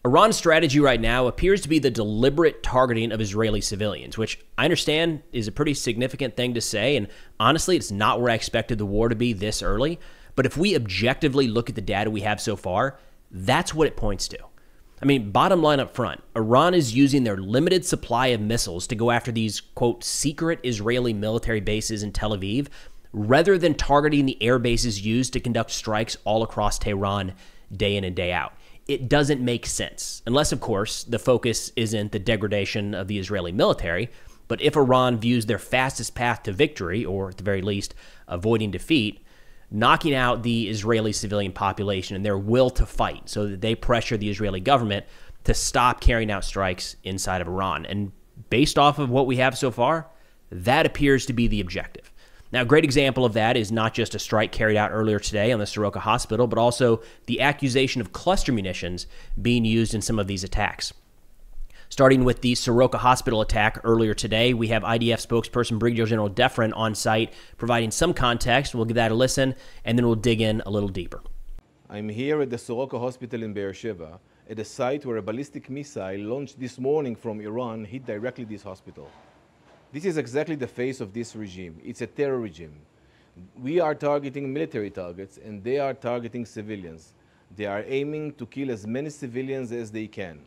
Iran's strategy right now appears to be the deliberate targeting of Israeli civilians, which I understand is a pretty significant thing to say, and honestly, it's not where I expected the war to be this early. But if we objectively look at the data we have so far, that's what it points to. I mean, bottom line up front, Iran is using their limited supply of missiles to go after these, quote, secret Israeli military bases in Tel Aviv, rather than targeting the air bases used to conduct strikes all across Tehran day in and day out. It doesn't make sense, unless, of course, the focus isn't the degradation of the Israeli military. But if Iran views their fastest path to victory, or at the very least, avoiding defeat, knocking out the Israeli civilian population and their will to fight so that they pressure the Israeli government to stop carrying out strikes inside of Iran. And based off of what we have so far, that appears to be the objective. Now, a great example of that is not just a strike carried out earlier today on the Soroka hospital, but also the accusation of cluster munitions being used in some of these attacks. Starting with the Soroka hospital attack earlier today, we have IDF spokesperson Brigadier General Defrin on site providing some context. We'll give that a listen, and then we'll dig in a little deeper. I'm here at the Soroka hospital in Beersheba, at a site where a ballistic missile launched this morning from Iran hit directly this hospital. This is exactly the face of this regime. It's a terror regime. We are targeting military targets, and they are targeting civilians. They are aiming to kill as many civilians as they can.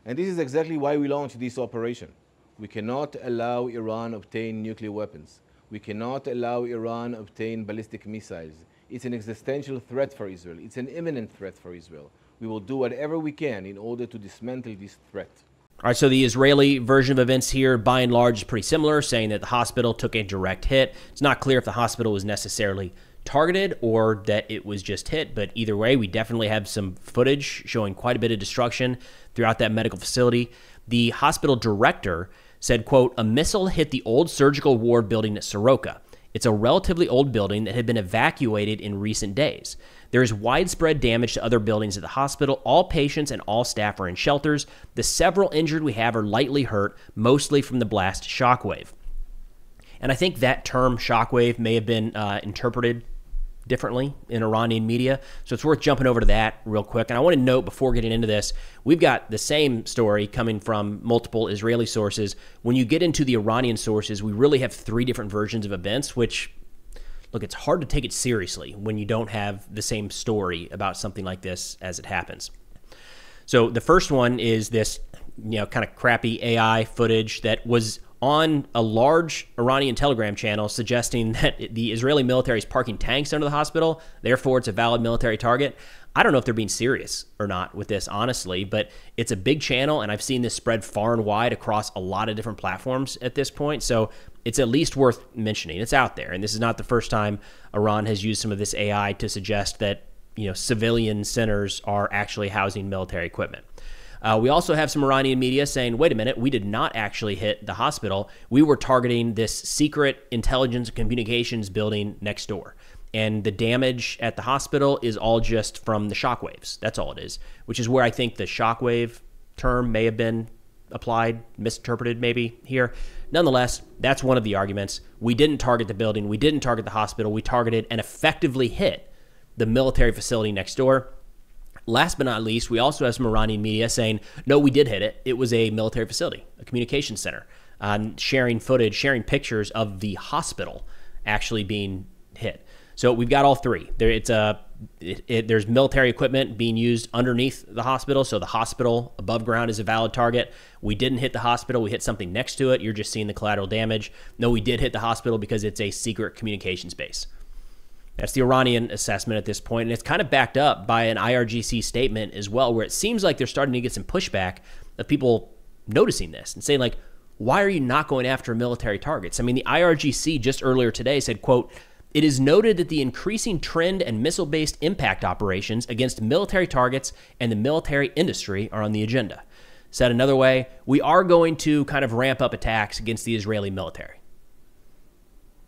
And this is exactly why we launched this operation. We cannot allow Iran obtain nuclear weapons. We cannot allow Iran obtain ballistic missiles. It's an existential threat for Israel. It's an imminent threat for Israel. We will do whatever we can in order to dismantle this threat. All right, so the Israeli version of events here, by and large, is pretty similar, saying that the hospital took a direct hit. It's not clear if the hospital was necessarily targeted or that it was just hit, but either way, we definitely have some footage showing quite a bit of destruction throughout that medical facility. The hospital director said, quote, "A missile hit the old surgical ward building at Soroka. It's a relatively old building that had been evacuated in recent days. There is widespread damage to other buildings at the hospital. All patients and all staff are in shelters. The several injured we have are lightly hurt, mostly from the blast shockwave." And I think that term shockwave may have been interpreted differently in Iranian media. So it's worth jumping over to that real quick. And I want to note before getting into this, we've got the same story coming from multiple Israeli sources. When you get into the Iranian sources, we really have three different versions of events, which, look, it's hard to take it seriously when you don't have the same story about something like this as it happens. So the first one is this, kind of crappy AI footage that was on a large Iranian Telegram channel suggesting that the Israeli military is parking tanks under the hospital, therefore it's a valid military target. I don't know if they're being serious or not with this, honestly, but it's a big channel, and I've seen this spread far and wide across a lot of different platforms at this point, so it's at least worth mentioning. It's out there, and this is not the first time Iran has used some of this AI to suggest that civilian centers are actually housing military equipment. We also have some Iranian media saying, wait a minute, we did not actually hit the hospital. We were targeting this secret intelligence and communications building next door. And the damage at the hospital is all just from the shockwaves. That's all it is, which is where I think the shockwave term may have been applied, misinterpreted maybe here. Nonetheless, that's one of the arguments. We didn't target the building. We didn't target the hospital. We targeted and effectively hit the military facility next door. Last but not least, we also have some Iranian media saying, no, we did hit it. It was a military facility, a communications center, sharing footage, sharing pictures of the hospital actually being hit. So we've got all three. There's military equipment being used underneath the hospital, so the hospital above ground is a valid target. We didn't hit the hospital. We hit something next to it. You're just seeing the collateral damage. No, we did hit the hospital because it's a secret communications base. That's the Iranian assessment at this point, and it's kind of backed up by an IRGC statement as well, where it seems like they're starting to get some pushback of people noticing this and saying, like, why are you not going after military targets? I mean, the IRGC just earlier today said, quote, "It is noted that the increasing trend and missile-based impact operations against military targets and the military industry are on the agenda." Said another way, we are going to kind of ramp up attacks against the Israeli military.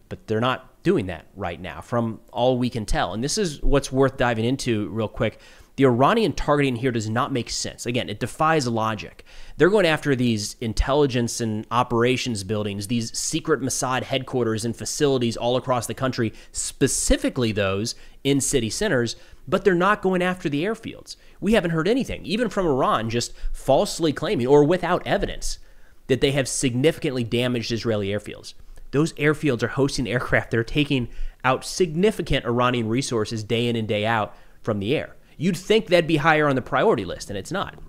But they're not doing that right now, from all we can tell. And this is what's worth diving into real quick. The Iranian targeting here does not make sense. Again, it defies logic. They're going after these intelligence and operations buildings, these secret Mossad headquarters and facilities all across the country, specifically those in city centers. but they're not going after the airfields. We haven't heard anything, even from Iran, just falsely claiming or without evidence that they have significantly damaged Israeli airfields. Those airfields are hosting aircraft that are taking out significant Iranian resources day in and day out from the air. You'd think that'd be higher on the priority list, and it's not.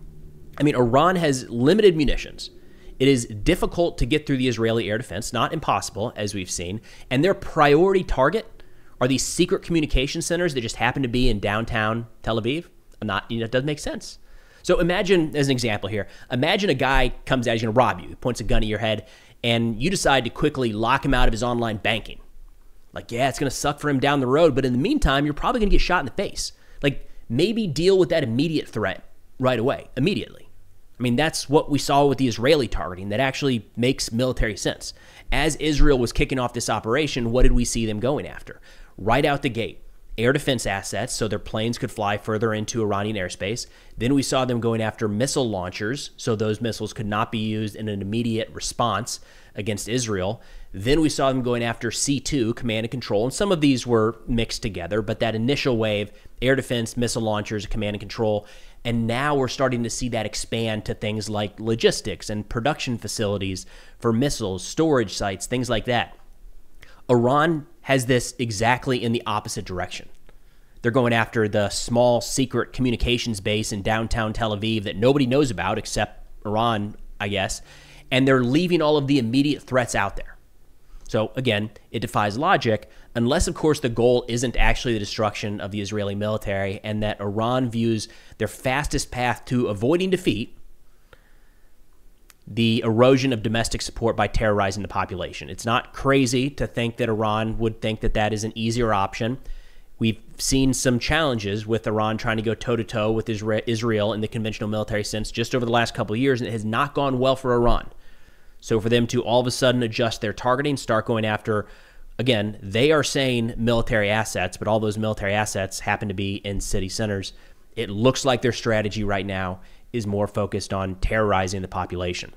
I mean, Iran has limited munitions. It is difficult to get through the Israeli air defense, not impossible, as we've seen. And their priority target are these secret communication centers that just happen to be in downtown Tel Aviv. It doesn't make sense. So imagine, as an example here, imagine a guy comes out, he's going to rob you, he points a gun at your head, and you decide to quickly lock him out of his online banking. Like, yeah, it's going to suck for him down the road, but in the meantime, you're probably going to get shot in the face. Like, maybe deal with that immediate threat right away, immediately. I mean, that's what we saw with the Israeli targeting. That actually makes military sense. As Israel was kicking off this operation, what did we see them going after? Right out the gate, air defense assets, so their planes could fly further into Iranian airspace. Then we saw them going after missile launchers, so those missiles could not be used in an immediate response against Israel. Then we saw them going after C2, command and control, and some of these were mixed together, but that initial wave, air defense, missile launchers, command and control, and now we're starting to see that expand to things like logistics and production facilities for missiles, storage sites, things like that. Iran has this exactly in the opposite direction. They're going after the small secret communications base in downtown Tel Aviv that nobody knows about except Iran, I guess, and they're leaving all of the immediate threats out there. So again, it defies logic, unless, of course, the goal isn't actually the destruction of the Israeli military and that Iran views their fastest path to avoiding defeat the erosion of domestic support by terrorizing the population. It's not crazy to think that Iran would think that that is an easier option. We've seen some challenges with Iran trying to go toe-to-toe with Israel in the conventional military sense just over the last couple of years, and it has not gone well for Iran. So for them to all of a sudden adjust their targeting, start going after, again, they are saying military assets, but all those military assets happen to be in city centers. It looks like their strategy right now is more focused on terrorizing the population.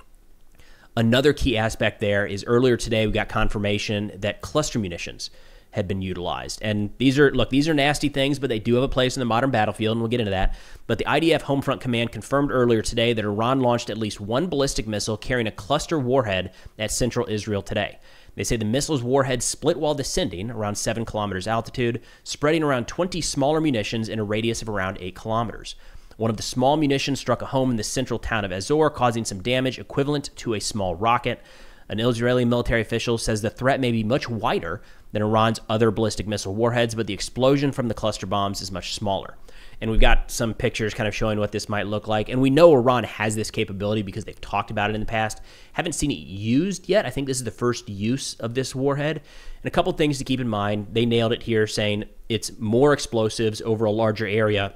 Another key aspect there is earlier today we got confirmation that cluster munitions had been utilized. And these are nasty things, but they do have a place in the modern battlefield, and we'll get into that. But the IDF Homefront Command confirmed earlier today that Iran launched at least one ballistic missile carrying a cluster warhead at central Israel today. They say the missile's warhead split while descending around 7 kilometers altitude, spreading around 20 smaller munitions in a radius of around 8 kilometers. One of the small munitions struck a home in the central town of Azor, causing some damage equivalent to a small rocket. An Israeli military official says the threat may be much wider than Iran's other ballistic missile warheads, but the explosion from the cluster bombs is much smaller. And we've got some pictures kind of showing what this might look like. And we know Iran has this capability because they've talked about it in the past. Haven't seen it used yet. I think this is the first use of this warhead. And a couple things to keep in mind. They nailed it here, saying it's more explosives over a larger area,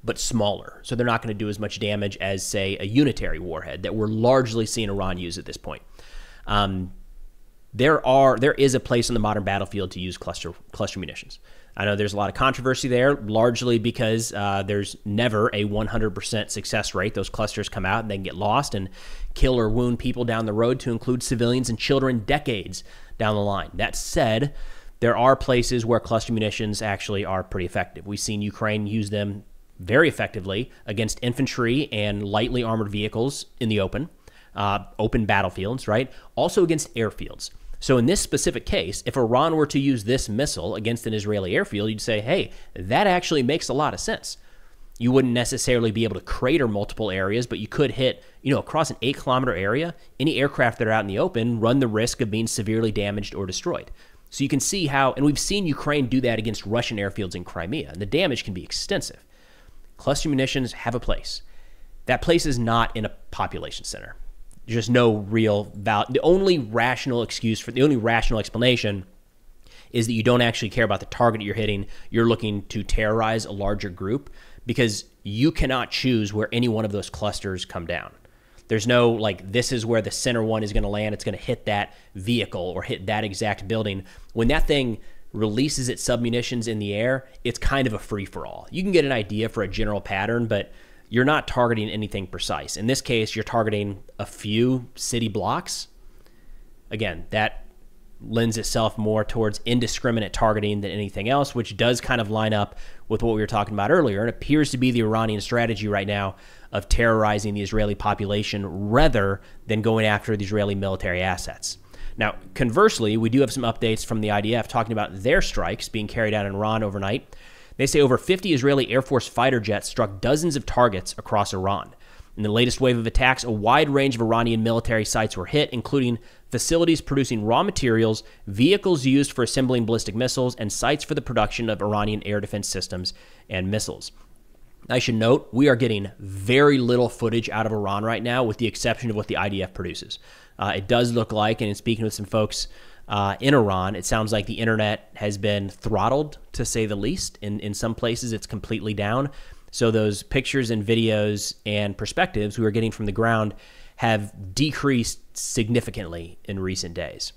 but smaller. So they're not going to do as much damage as, say, a unitary warhead that we're largely seeing Iran use at this point. There is a place on the modern battlefield to use cluster munitions. I know there's a lot of controversy there, largely because there's never a 100% success rate. Those clusters come out and they can get lost and kill or wound people down the road, to include civilians and children decades down the line. That said, there are places where cluster munitions actually are pretty effective. We've seen Ukraine use them very effectively against infantry and lightly armored vehicles in the open battlefields, right? Also against airfields. So in this specific case, if Iran were to use this missile against an Israeli airfield, you'd say, hey, that actually makes a lot of sense. You wouldn't necessarily be able to crater multiple areas, but you could hit, across an 8-kilometer area. Any aircraft that are out in the open run the risk of being severely damaged or destroyed. So you can see how, and we've seen Ukraine do that against Russian airfields in Crimea, and the damage can be extensive. Cluster munitions have a place. That place is not in a population center. There's just no real value. The only rational explanation is that you don't actually care about the target you're hitting. You're looking to terrorize a larger group, because you cannot choose where any one of those clusters come down. There's no, this is where the center one is going to land. It's going to hit that vehicle or hit that exact building. When that thing releases its submunitions in the air, it's kind of a free-for-all. You can get an idea for a general pattern, but you're not targeting anything precise. In this case, you're targeting a few city blocks. Again, that lends itself more towards indiscriminate targeting than anything else, which does kind of line up with what we were talking about earlier. It appears to be the Iranian strategy right now of terrorizing the Israeli population rather than going after the Israeli military assets. Now, conversely, we do have some updates from the IDF talking about their strikes being carried out in Iran overnight. They say over 50 Israeli Air Force fighter jets struck dozens of targets across Iran. In the latest wave of attacks, a wide range of Iranian military sites were hit, including facilities producing raw materials, vehicles used for assembling ballistic missiles, and sites for the production of Iranian air defense systems and missiles. I should note, we are getting very little footage out of Iran right now, with the exception of what the IDF produces. It does look like, and in speaking with some folks in Iran, it sounds like the internet has been throttled, to say the least. In some places, it's completely down. So those pictures and videos and perspectives we were getting from the ground have decreased significantly in recent days.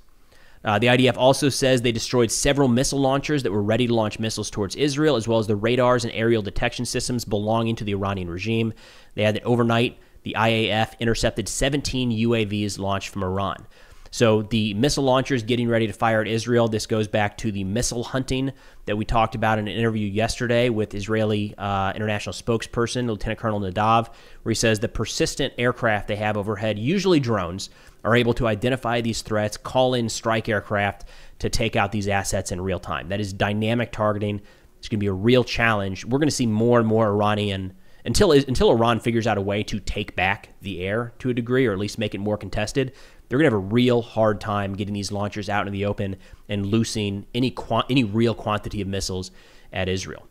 The IDF also says they destroyed several missile launchers that were ready to launch missiles towards Israel, as well as the radars and aerial detection systems belonging to the Iranian regime. They add that overnight, the IAF intercepted 17 UAVs launched from Iran. So the missile launchers getting ready to fire at Israel, this goes back to the missile hunting that we talked about in an interview yesterday with Israeli international spokesperson, Lieutenant Colonel Nadav, where he says the persistent aircraft they have overhead, usually drones, are able to identify these threats, call in strike aircraft to take out these assets in real time. That is dynamic targeting. It's going to be a real challenge. We're going to see more and more Iranian, until Iran figures out a way to take back the air to a degree, or at least make it more contested. They're going to have a real hard time getting these launchers out in the open and loosing any real quantity of missiles at Israel.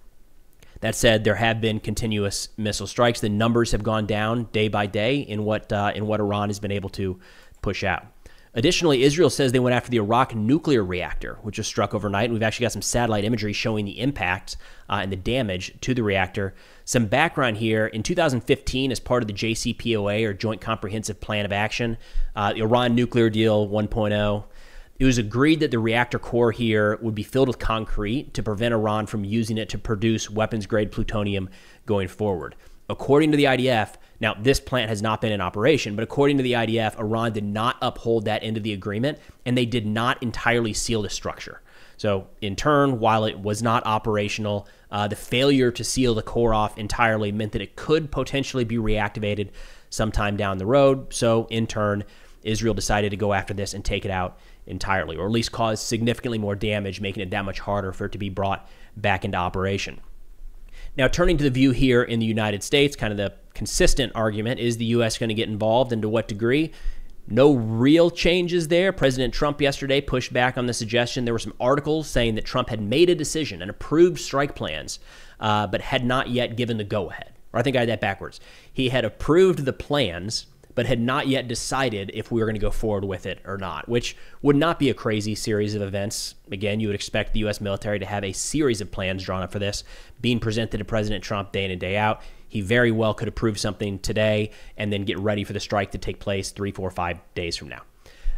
That said, there have been continuous missile strikes. The numbers have gone down day by day in what Iran has been able to push out. Additionally, Israel says they went after the Iraq nuclear reactor, which was struck overnight. We've actually got some satellite imagery showing the impact and the damage to the reactor. Some background here. In 2015, as part of the JCPOA, or Joint Comprehensive Plan of Action, the Iran nuclear deal 1.0, it was agreed that the reactor core here would be filled with concrete to prevent Iran from using it to produce weapons-grade plutonium going forward. According to the IDF, now this plant has not been in operation, but according to the IDF, Iran did not uphold that end of the agreement, and they did not entirely seal the structure. So in turn, while it was not operational, the failure to seal the core off entirely meant that it could potentially be reactivated sometime down the road. So in turn, Israel decided to go after this and take it out entirely, or at least cause significantly more damage, making it that much harder for it to be brought back into operation. Now, turning to the view here in the United States, kind of the consistent argument, is the U.S. going to get involved, and to what degree? No real changes there. President Trump yesterday pushed back on the suggestion. There were some articles saying that Trump had made a decision and approved strike plans, but had not yet given the go-ahead. Or I think I had that backwards. He had approved the plans, but had not yet decided if we were going to go forward with it or not, which would not be a crazy series of events. Again, you would expect the U.S. military to have a series of plans drawn up for this, being presented to President Trump day in and day out. He very well could approve something today and then get ready for the strike to take place 3, 4, 5 days from now.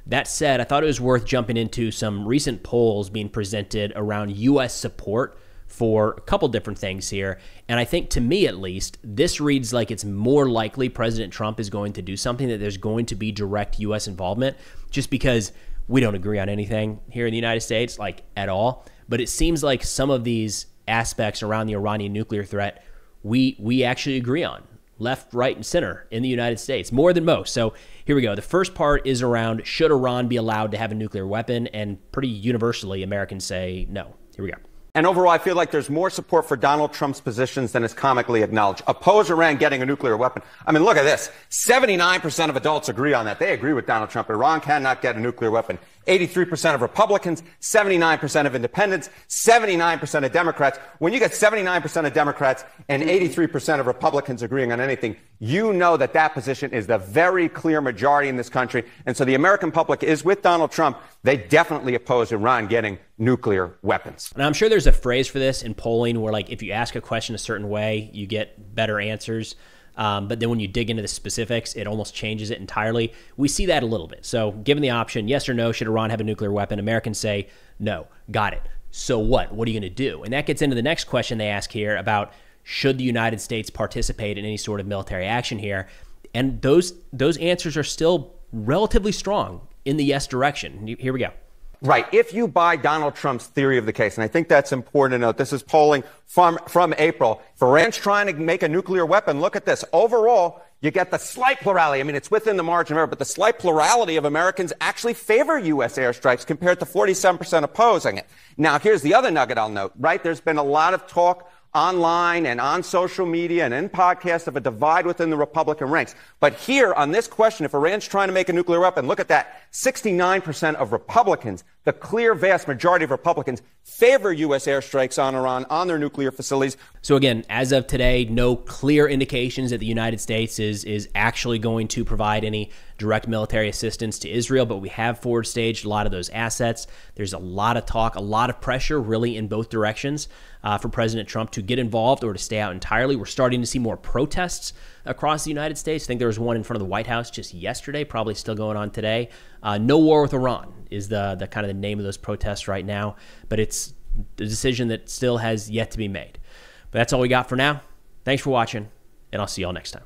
That said, I thought it was worth jumping into some recent polls being presented around U.S. support for a couple different things here. And I think, to me at least, this reads like it's more likely President Trump is going to do something, that there's going to be direct U.S. involvement, just because we don't agree on anything here in the United States, like at all. But it seems like some of these aspects around the Iranian nuclear threat, we actually agree on, left, right, and center in the United States, more than most. So here we go. The first part is around, should Iran be allowed to have a nuclear weapon? And pretty universally, Americans say no. Here we go. And overall, I feel like there's more support for Donald Trump's positions than is comically acknowledged. Oppose Iran getting a nuclear weapon. I mean, look at this. 79% of adults agree on that. They agree with Donald Trump. Iran cannot get a nuclear weapon. 83% of Republicans, 79% of independents, 79% of Democrats. When you get 79% of Democrats and 83% of Republicans agreeing on anything, you know that that position is the very clear majority in this country. And so the American public is with Donald Trump. They definitely oppose Iran getting nuclear weapons. And I'm sure there's a phrase for this in polling where, like, if you ask a question a certain way, you get better answers. But then when you dig into the specifics, it almost changes it entirely. We see that a little bit. So given the option, yes or no, should Iran have a nuclear weapon? Americans say, no, got it. So what? What are you going to do? And that gets into the next question they ask here about, should the United States participate in any sort of military action here? And those answers are still relatively strong in the yes direction. Here we go. Right. If you buy Donald Trump's theory of the case, and I think that's important to note, this is polling from April. If Iran's trying to make a nuclear weapon, look at this. Overall, you get the slight plurality. I mean, it's within the margin of error, but the slight plurality of Americans actually favor U.S. airstrikes compared to 47% opposing it. Now, here's the other nugget I'll note, right? There's been a lot of talk online and on social media and in podcasts of a divide within the Republican ranks. But here on this question, if Iran's trying to make a nuclear weapon, look at that. 69% of Republicans, the clear vast majority of Republicans, favor U.S. airstrikes on Iran, on their nuclear facilities. So again, as of today, no clear indications that the United States is actually going to provide any direct military assistance to Israel, but we have forward staged a lot of those assets. There's a lot of talk, a lot of pressure really in both directions for President Trump to get involved or to stay out entirely. We're starting to see more protests across the United States. I think there was one in front of the White House just yesterday, probably still going on today. No war with Iran is the kind of the name of those protests right now, but it's a decision that still has yet to be made. But that's all we got for now. Thanks for watching, and I'll see y'all next time.